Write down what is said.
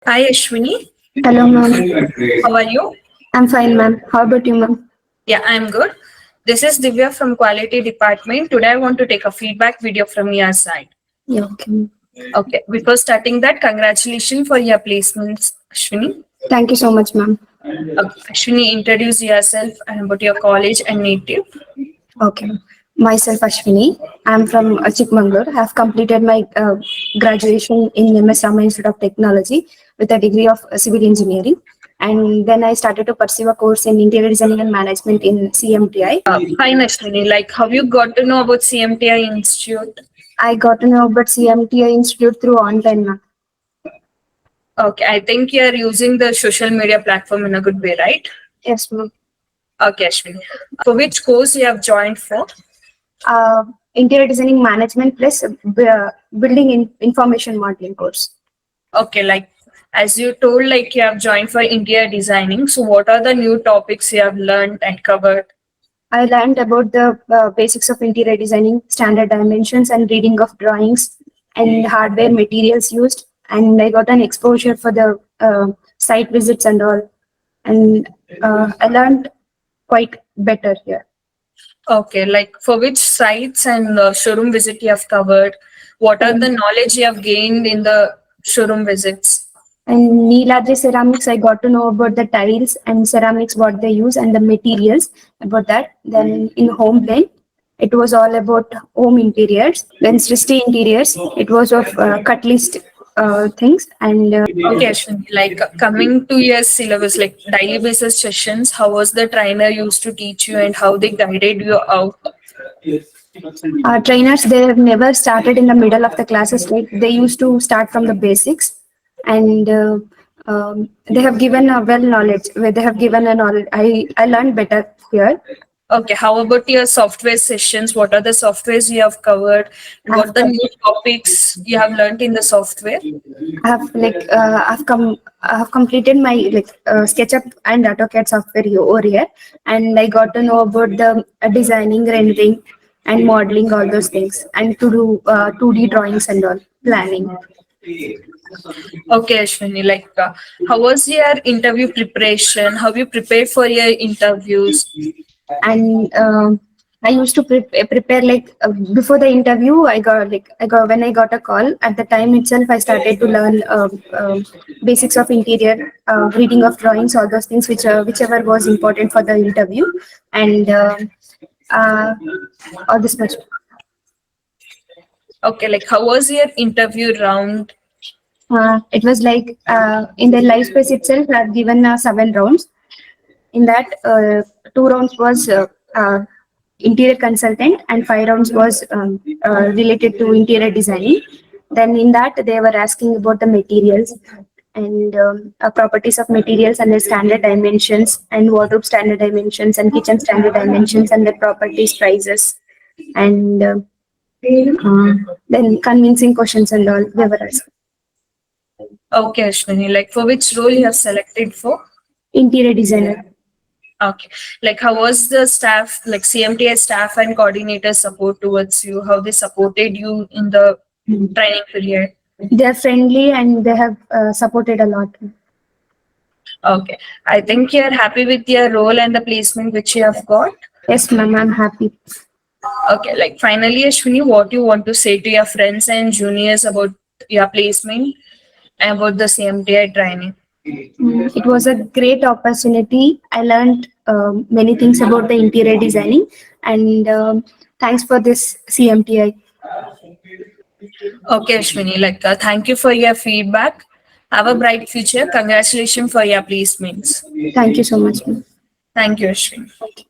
Hi Ashwini, Hello, ma'am. how are you? I'm fine, ma'am. How about you, ma'am? Yeah, I'm good. This is Divya from Quality Department. Today I want to take a feedback video from your side. Yeah, okay, ma'am. Okay, before starting that, congratulations for your placements, Ashwini. Thank you so much, ma'am. Ashwini, introduce yourself and about your college and native. Okay. Myself, Ashwini. I'm from Chikmagalur. I have completed my graduation in MS Rama Institute of Technology with a degree of civil engineering. And then I started to pursue a course in interior designing and management in CMTI. Fine, Ashwini. Like, have you got to know about CMTI Institute? I got to know about CMTI Institute through online, ma'am. Okay, I think you are using the social media platform in a good way, right? Yes, ma'am. Okay, Ashwini. For which course you have joined for? Interior designing management plus building information modeling course. Okay, like as you told, like you have joined for interior designing. So, what are the new topics you have learned and covered? I learned about the basics of interior designing, standard dimensions, and reading of drawings and hardware materials used. And I got an exposure for the site visits and all. And I learned quite better here. Okay, like for which sites and showroom visit you have covered? What are the And, knowledge you have gained in the showroom visits? and Neeladri ceramics, I got to know about the tiles and ceramics, what they use, and the materials about that. Then in home blend, it was all about home interiors. Then Srishti interiors, it was of cut list things. And Okay, Ashwini, like coming to your syllabus, like daily basis sessions, how was the trainer used to teach you and how they guided you out? our trainers, they have never started in the middle of the classes. Like they used to start from the basics, and they have given a well knowledge. Where they have given a knowledge, I learned better here. Okay, how about your software sessions? What are the softwares you have covered? And what are the After new topics you have learned in the software? I have completed my SketchUp and AutoCAD software over here, and I got to know about the designing, rendering, and modeling all those things, and to do 2D drawings and all planning. Okay, Ashwini, like how was your interview preparation? How you prepared for your interviews? And I used to prepare before the interview. I got when I got a call at the time itself. I started to learn basics of interior, reading of drawings, all those things whichever was important for the interview, and uh, all this much. Okay, like how was your interview round? It was like in the live space itself. I've given 7 rounds. In that, 2 rounds was interior consultant, and 5 rounds was related to interior designing. Then in that, they were asking about the materials and properties of materials and their standard dimensions and wardrobe standard dimensions and kitchen standard dimensions and their properties, prices, and then convincing questions and all they were asking. Okay, Ashwini, like for which role you have selected for? Interior designer. Okay, like how was the staff, like CMTI staff and coordinator support towards you? How they supported you in the training period? They are friendly and they have supported a lot. Okay, I think you're happy with your role and the placement which you have got. Yes, ma'am, I'm happy. Okay, like finally, Ashwini, what you want to say to your friends and juniors about your placement and about the CMTI training? It was a great opportunity. I learned many things about the interior designing, and thanks for this CMTI. Okay, Ashwini, like thank you for your feedback. Have a bright future. Congratulations for your placements. Thank you so much, ma'am. Thank you, Ashwini. Thank you.